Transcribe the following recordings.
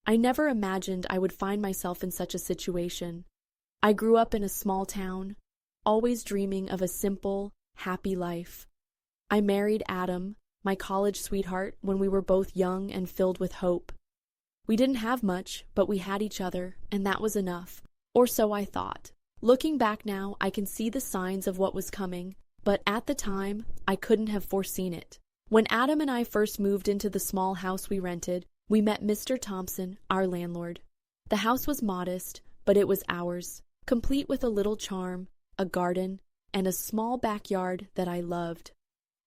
I never imagined I would find myself in such a situation. I grew up in a small town, always dreaming of a simple, happy life. I married Adam, my college sweetheart, when we were both young and filled with hope. We didn't have much, but we had each other, and that was enough, or so I thought. Looking back now, I can see the signs of what was coming, but at the time, I couldn't have foreseen it. When Adam and I first moved into the small house we rented, we met Mr. Thompson, our landlord. The house was modest, but it was ours, complete with a little charm, a garden, and a small backyard that I loved.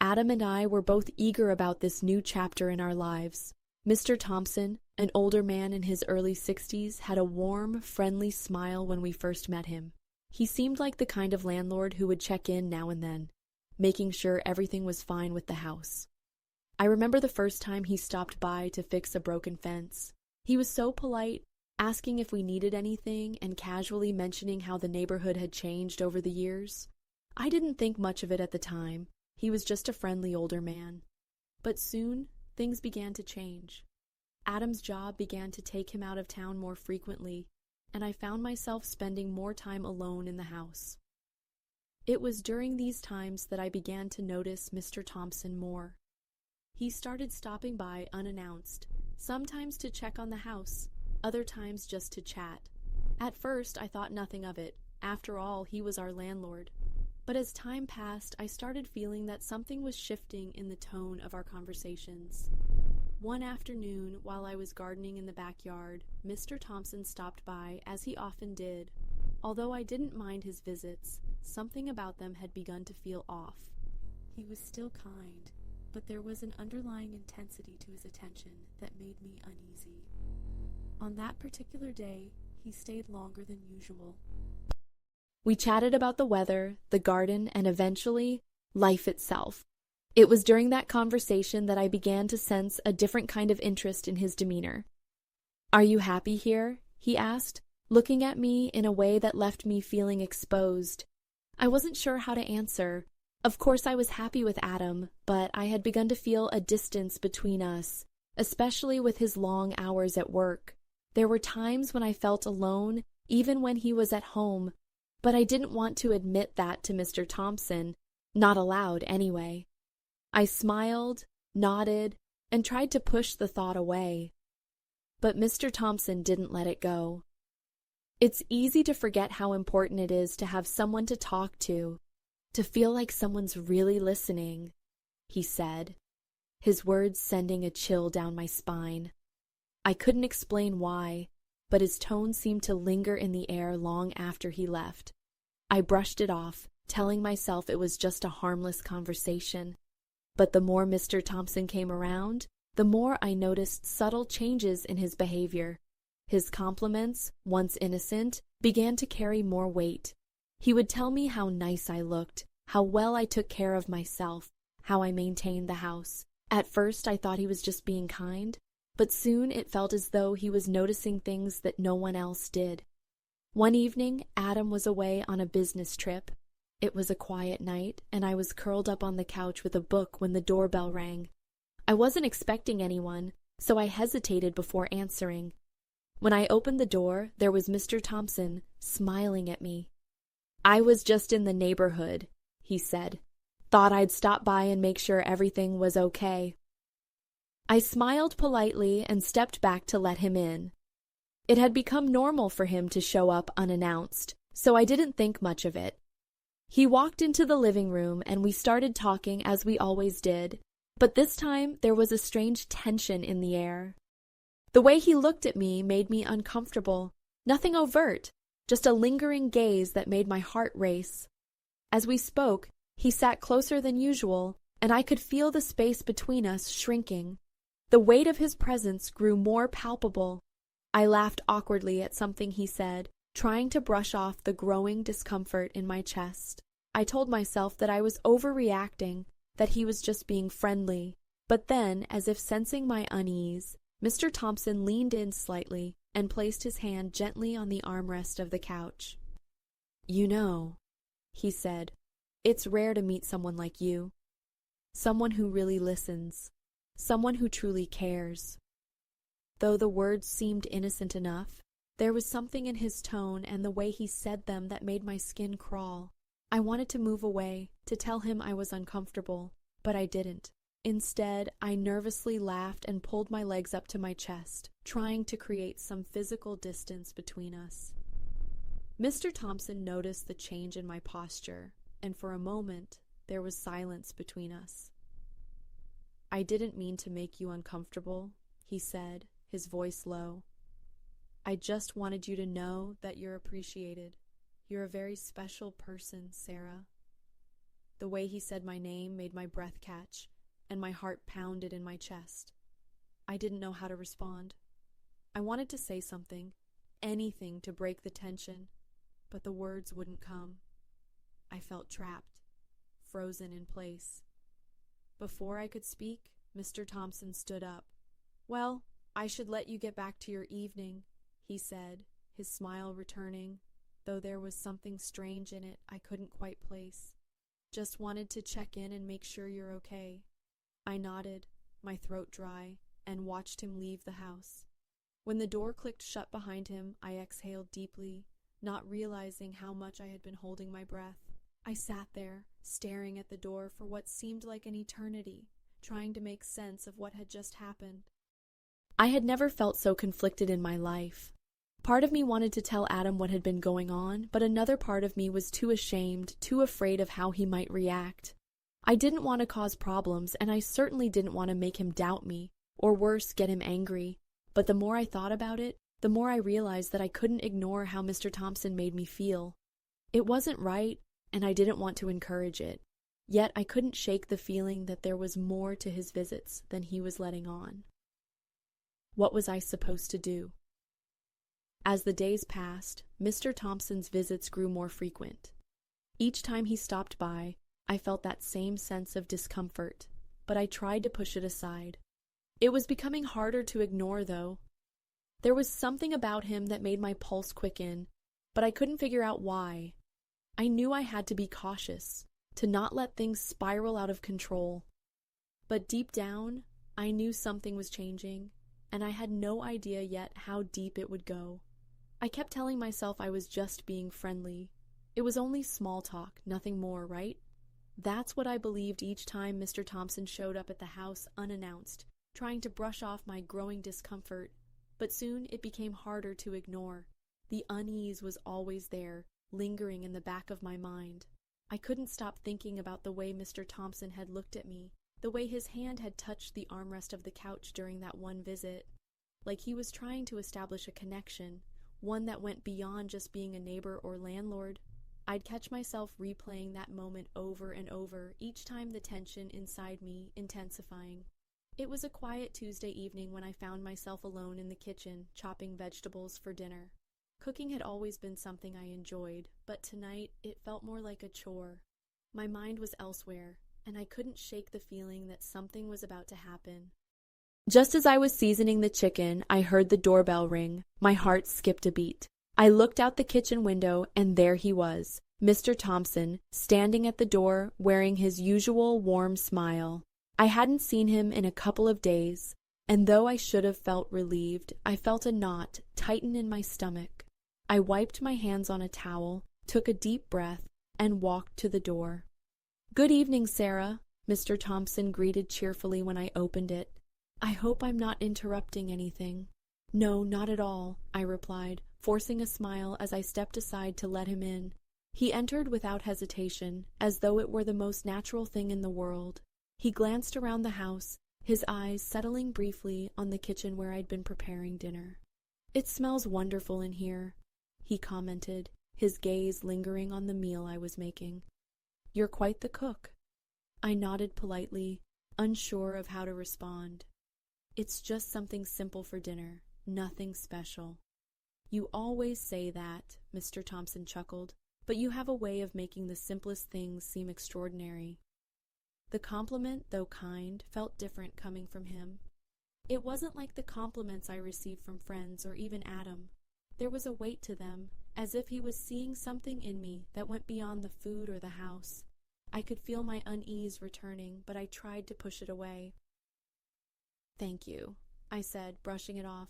Adam and I were both eager about this new chapter in our lives. Mr. Thompson, an older man in his early 60s, had a warm, friendly smile when we first met him. He seemed like the kind of landlord who would check in now and then, making sure everything was fine with the house. I remember the first time he stopped by to fix a broken fence. He was so polite, asking if we needed anything and casually mentioning how the neighborhood had changed over the years. I didn't think much of it at the time. He was just a friendly older man. But soon, things began to change. Adam's job began to take him out of town more frequently, and I found myself spending more time alone in the house. It was during these times that I began to notice Mr. Thompson more. He started stopping by unannounced, sometimes to check on the house, other times just to chat. At first, I thought nothing of it. After all, he was our landlord. But as time passed, I started feeling that something was shifting in the tone of our conversations. One afternoon, while I was gardening in the backyard, Mr. Thompson stopped by, as he often did. Although I didn't mind his visits, something about them had begun to feel off. He was still kind, but there was an underlying intensity to his attention that made me uneasy. On that particular day, he stayed longer than usual. We chatted about the weather, the garden, and eventually, life itself. It was during that conversation that I began to sense a different kind of interest in his demeanor. "Are you happy here?" he asked, looking at me in a way that left me feeling exposed. I wasn't sure how to answer. Of course I was happy with Adam, but I had begun to feel a distance between us, especially with his long hours at work. There were times when I felt alone, even when he was at home, but I didn't want to admit that to Mr. Thompson, not aloud anyway. I smiled, nodded, and tried to push the thought away. But Mr. Thompson didn't let it go. "It's easy to forget how important it is to have someone to talk to feel like someone's really listening," he said, his words sending a chill down my spine. I couldn't explain why, but his tone seemed to linger in the air long after he left. I brushed it off, telling myself it was just a harmless conversation. But the more Mr. Thompson came around, the more I noticed subtle changes in his behavior. His compliments, once innocent, began to carry more weight. He would tell me how nice I looked, how well I took care of myself, how I maintained the house. At first I thought he was just being kind, but soon it felt as though he was noticing things that no one else did. One evening, Adam was away on a business trip. It was a quiet night, and I was curled up on the couch with a book when the doorbell rang. I wasn't expecting anyone, so I hesitated before answering. When I opened the door, there was Mr. Thompson, smiling at me. "I was just in the neighborhood," he said. "Thought I'd stop by and make sure everything was okay." I smiled politely and stepped back to let him in. It had become normal for him to show up unannounced, so I didn't think much of it. He walked into the living room and we started talking as we always did, but this time there was a strange tension in the air. The way he looked at me made me uncomfortable. Nothing overt, just a lingering gaze that made my heart race. As we spoke, he sat closer than usual, and I could feel the space between us shrinking. The weight of his presence grew more palpable. I laughed awkwardly at something he said, trying to brush off the growing discomfort in my chest. I told myself that I was overreacting, that he was just being friendly. But then, as if sensing my unease, Mr. Thompson leaned in slightly and placed his hand gently on the armrest of the couch. "You know," he said, "it's rare to meet someone like you. Someone who really listens. Someone who truly cares." Though the words seemed innocent enough, there was something in his tone and the way he said them that made my skin crawl. I wanted to move away, to tell him I was uncomfortable, but I didn't. Instead, I nervously laughed and pulled my legs up to my chest, trying to create some physical distance between us. Mr. Thompson noticed the change in my posture, and for a moment, there was silence between us. "I didn't mean to make you uncomfortable," he said, his voice low. "I just wanted you to know that you're appreciated. You're a very special person, Sarah." The way he said my name made my breath catch, and my heart pounded in my chest. I didn't know how to respond. I wanted to say something, anything to break the tension, but the words wouldn't come. I felt trapped, frozen in place. Before I could speak, Mr. Thompson stood up. "Well, I should let you get back to your evening," he said, his smile returning, though there was something strange in it I couldn't quite place. "Just wanted to check in and make sure you're okay." I nodded, my throat dry, and watched him leave the house. When the door clicked shut behind him, I exhaled deeply, not realizing how much I had been holding my breath. I sat there, staring at the door for what seemed like an eternity, trying to make sense of what had just happened. I had never felt so conflicted in my life. Part of me wanted to tell Adam what had been going on, but another part of me was too ashamed, too afraid of how he might react. I didn't want to cause problems, and I certainly didn't want to make him doubt me, or worse, get him angry. But the more I thought about it, the more I realized that I couldn't ignore how Mr. Thompson made me feel. It wasn't right, and I didn't want to encourage it. Yet I couldn't shake the feeling that there was more to his visits than he was letting on. What was I supposed to do? As the days passed, Mr. Thompson's visits grew more frequent. Each time he stopped by, I felt that same sense of discomfort, but I tried to push it aside. It was becoming harder to ignore, though. There was something about him that made my pulse quicken, but I couldn't figure out why. I knew I had to be cautious, to not let things spiral out of control. But deep down, I knew something was changing, and I had no idea yet how deep it would go. I kept telling myself I was just being friendly. It was only small talk, nothing more, right? That's what I believed each time Mr. Thompson showed up at the house unannounced, trying to brush off my growing discomfort. But soon it became harder to ignore. The unease was always there, lingering in the back of my mind. I couldn't stop thinking about the way Mr. Thompson had looked at me, the way his hand had touched the armrest of the couch during that one visit. Like he was trying to establish a connection, one that went beyond just being a neighbor or landlord. I'd catch myself replaying that moment over and over, each time the tension inside me intensifying. It was a quiet Tuesday evening when I found myself alone in the kitchen, chopping vegetables for dinner. Cooking had always been something I enjoyed, but tonight it felt more like a chore. My mind was elsewhere, and I couldn't shake the feeling that something was about to happen. Just as I was seasoning the chicken, I heard the doorbell ring. My heart skipped a beat. I looked out the kitchen window, and there he was, Mr. Thompson, standing at the door, wearing his usual warm smile. I hadn't seen him in a couple of days, and though I should have felt relieved, I felt a knot tighten in my stomach. I wiped my hands on a towel, took a deep breath, and walked to the door. "Good evening, Sarah," Mr. Thompson greeted cheerfully when I opened it. "I hope I'm not interrupting anything." "No, not at all," I replied, forcing a smile as I stepped aside to let him in. He entered without hesitation, as though it were the most natural thing in the world. He glanced around the house, his eyes settling briefly on the kitchen where I'd been preparing dinner. "It smells wonderful in here," he commented, his gaze lingering on the meal I was making. "You're quite the cook." I nodded politely, unsure of how to respond. "It's just something simple for dinner, nothing special." "You always say that," Mr. Thompson chuckled, "but you have a way of making the simplest things seem extraordinary." The compliment, though kind, felt different coming from him. It wasn't like the compliments I received from friends or even Adam. There was a weight to them, as if he was seeing something in me that went beyond the food or the house. I could feel my unease returning, but I tried to push it away. "Thank you," I said, brushing it off.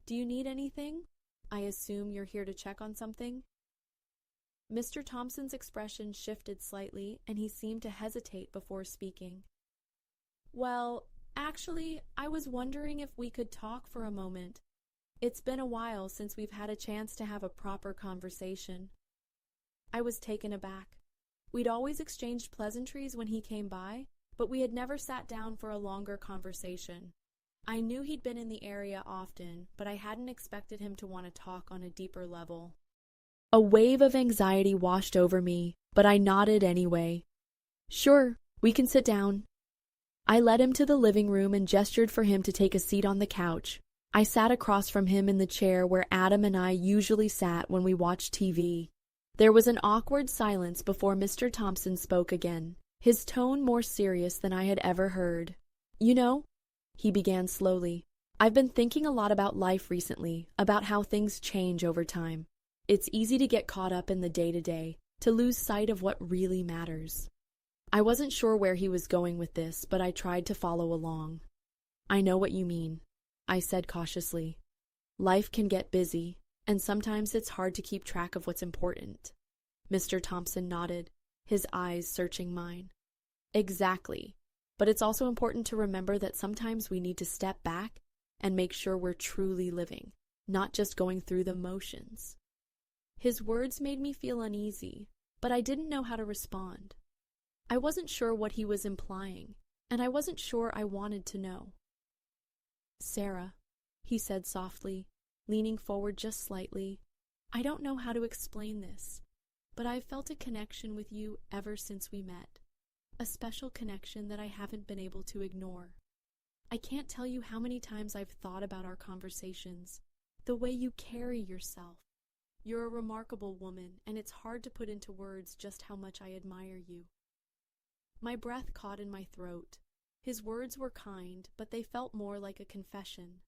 Do you need anything? I assume you're here to check on something? Mr. Thompson's expression shifted slightly, and he seemed to hesitate before speaking. Well, actually, I was wondering if we could talk for a moment. It's been a while since we've had a chance to have a proper conversation. I was taken aback. We'd always exchanged pleasantries when he came by, but we had never sat down for a longer conversation. I knew he'd been in the area often, but I hadn't expected him to want to talk on a deeper level. A wave of anxiety washed over me, but I nodded anyway. Sure, we can sit down. I led him to the living room and gestured for him to take a seat on the couch. I sat across from him in the chair where Adam and I usually sat when we watched TV. There was an awkward silence before Mr. Thompson spoke again, his tone more serious than I had ever heard. You know, he began slowly, I've been thinking a lot about life recently, about how things change over time. It's easy to get caught up in the day-to-day, to lose sight of what really matters. I wasn't sure where he was going with this, but I tried to follow along. I know what you mean, I said cautiously. Life can get busy, and sometimes it's hard to keep track of what's important. Mr. Thompson nodded, his eyes searching mine. Exactly, but it's also important to remember that sometimes we need to step back and make sure we're truly living, not just going through the motions. His words made me feel uneasy, but I didn't know how to respond. I wasn't sure what he was implying, and I wasn't sure I wanted to know. Sarah, he said softly, leaning forward just slightly, I don't know how to explain this, but I've felt a connection with you ever since we met. A special connection that I haven't been able to ignore. I can't tell you how many times I've thought about our conversations, the way you carry yourself. You're a remarkable woman, and it's hard to put into words just how much I admire you. My breath caught in my throat. His words were kind, but they felt more like a confession.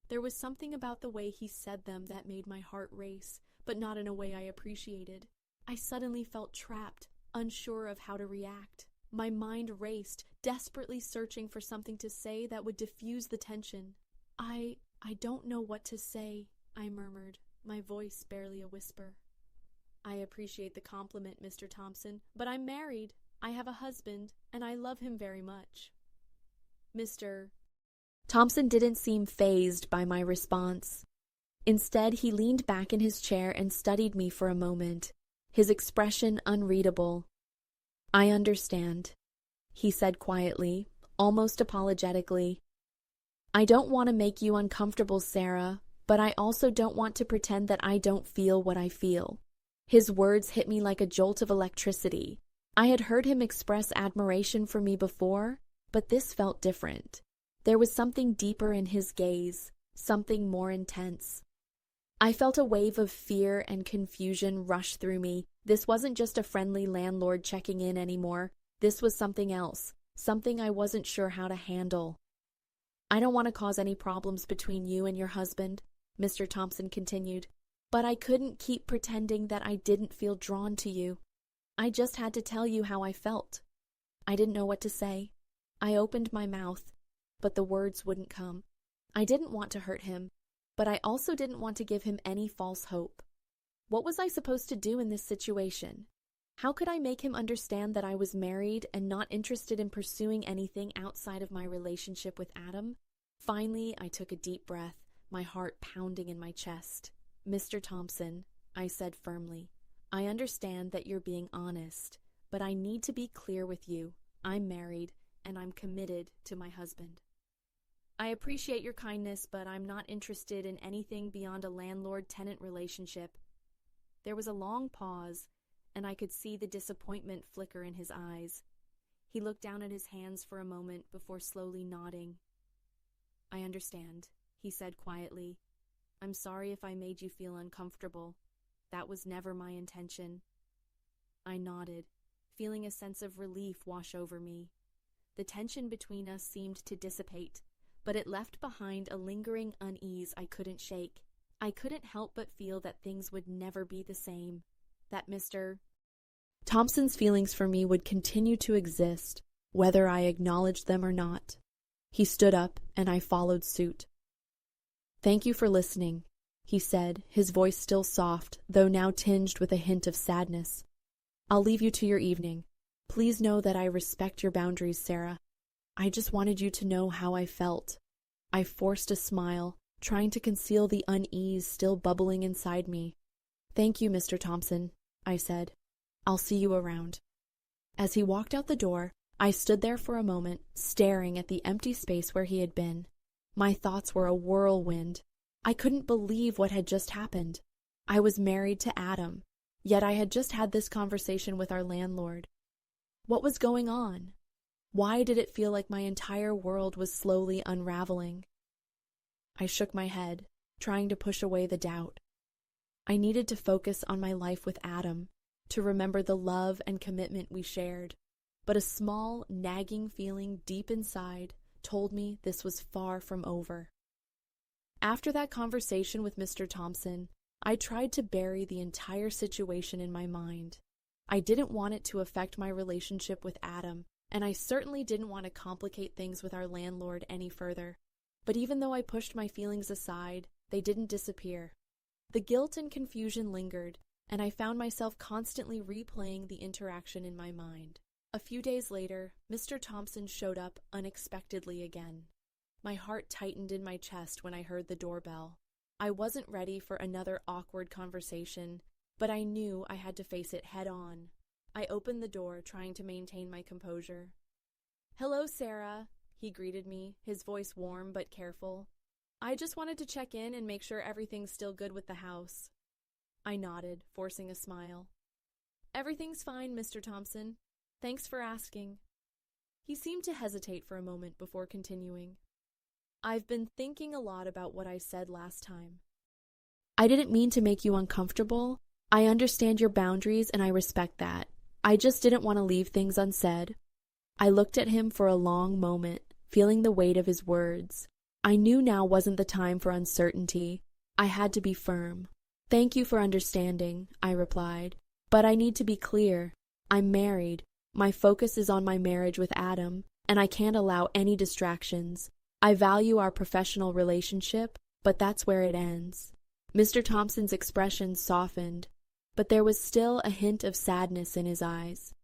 There was something about the way he said them that made my heart race, but not in a way I appreciated. I suddenly felt trapped, unsure of how to react. My mind raced, desperately searching for something to say that would diffuse the tension. I don't know what to say, I murmured, my voice barely a whisper. I appreciate the compliment, Mr. Thompson, but I'm married. I have a husband, and I love him very much. Mr. Thompson didn't seem fazed by my response. Instead, he leaned back in his chair and studied me for a moment, his expression unreadable. I understand, he said quietly, almost apologetically. I don't want to make you uncomfortable, Sarah, but I also don't want to pretend that I don't feel what I feel. His words hit me like a jolt of electricity. I had heard him express admiration for me before, but this felt different. There was something deeper in his gaze, something more intense. I felt a wave of fear and confusion rush through me. This wasn't just a friendly landlord checking in anymore. This was something else, something I wasn't sure how to handle. I don't want to cause any problems between you and your husband, Mr. Thompson continued, but I couldn't keep pretending that I didn't feel drawn to you. I just had to tell you how I felt. I didn't know what to say. I opened my mouth, but the words wouldn't come. I didn't want to hurt him, but I also didn't want to give him any false hope. What was I supposed to do in this situation? How could I make him understand that I was married and not interested in pursuing anything outside of my relationship with Adam? Finally, I took a deep breath, my heart pounding in my chest. Mr. Thompson, I said firmly, I understand that you're being honest, but I need to be clear with you. I'm married, and I'm committed to my husband. I appreciate your kindness, but I'm not interested in anything beyond a landlord-tenant relationship. There was a long pause, and I could see the disappointment flicker in his eyes. He looked down at his hands for a moment before slowly nodding. I understand, he said quietly. I'm sorry if I made you feel uncomfortable. That was never my intention. I nodded, feeling a sense of relief wash over me. The tension between us seemed to dissipate, but it left behind a lingering unease I couldn't shake. I couldn't help but feel that things would never be the same, that Mr. Thompson's feelings for me would continue to exist, whether I acknowledged them or not. He stood up, and I followed suit. "Thank you for listening," he said, his voice still soft, though now tinged with a hint of sadness. "I'll leave you to your evening. Please know that I respect your boundaries, Sarah. I just wanted you to know how I felt." I forced a smile, trying to conceal the unease still bubbling inside me. "Thank you, Mr. Thompson," I said. "I'll see you around." As he walked out the door, I stood there for a moment, staring at the empty space where he had been. My thoughts were a whirlwind. I couldn't believe what had just happened. I was married to Adam, yet I had just had this conversation with our landlord. What was going on? Why did it feel like my entire world was slowly unraveling? I shook my head, trying to push away the doubt. I needed to focus on my life with Adam, to remember the love and commitment we shared. But a small, nagging feeling deep inside told me this was far from over. After that conversation with Mr. Thompson, I tried to bury the entire situation in my mind. I didn't want it to affect my relationship with Adam, and I certainly didn't want to complicate things with our landlord any further. But even though I pushed my feelings aside, they didn't disappear. The guilt and confusion lingered, and I found myself constantly replaying the interaction in my mind. A few days later, Mr. Thompson showed up unexpectedly again. My heart tightened in my chest when I heard the doorbell. I wasn't ready for another awkward conversation, but I knew I had to face it head on. I opened the door, trying to maintain my composure. "Hello, Sarah," he greeted me, his voice warm but careful. "I just wanted to check in and make sure everything's still good with the house." I nodded, forcing a smile. "Everything's fine, Mr. Thompson. Thanks for asking." He seemed to hesitate for a moment before continuing. "I've been thinking a lot about what I said last time. I didn't mean to make you uncomfortable. I understand your boundaries and I respect that. I just didn't want to leave things unsaid." I looked at him for a long moment, feeling the weight of his words. I knew now wasn't the time for uncertainty. I had to be firm. "Thank you for understanding," I replied. "But I need to be clear. I'm married. My focus is on my marriage with Adam, and I can't allow any distractions. I value our professional relationship, but that's where it ends." Mr. Thompson's expression softened, but there was still a hint of sadness in his eyes.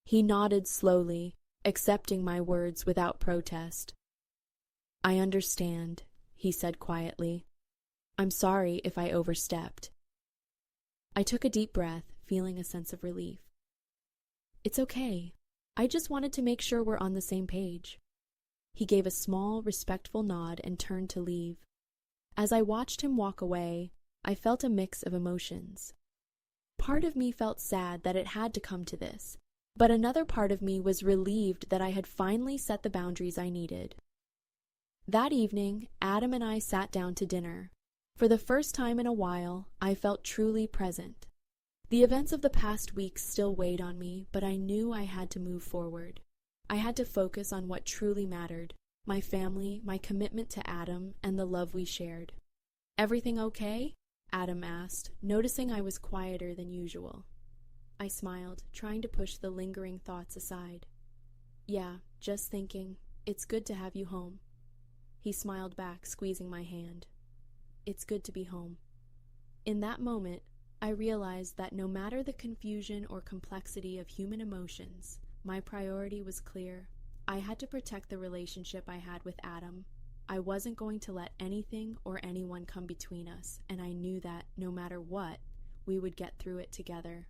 He nodded slowly, accepting my words without protest. "I understand," he said quietly. "I'm sorry if I overstepped." I took a deep breath, feeling a sense of relief. "It's okay. I just wanted to make sure we're on the same page." He gave a small, respectful nod and turned to leave. As I watched him walk away, I felt a mix of emotions. Part of me felt sad that it had to come to this, but another part of me was relieved that I had finally set the boundaries I needed. That evening, Adam and I sat down to dinner. For the first time in a while, I felt truly present. The events of the past weeks still weighed on me, but I knew I had to move forward. I had to focus on what truly mattered: my family, my commitment to Adam, and the love we shared. "Everything okay?" Adam asked, noticing I was quieter than usual. I smiled, trying to push the lingering thoughts aside. "Yeah, just thinking. It's good to have you home." He smiled back, squeezing my hand. "It's good to be home." In that moment, I realized that no matter the confusion or complexity of human emotions, my priority was clear. I had to protect the relationship I had with Adam. I wasn't going to let anything or anyone come between us, and I knew that, no matter what, we would get through it together.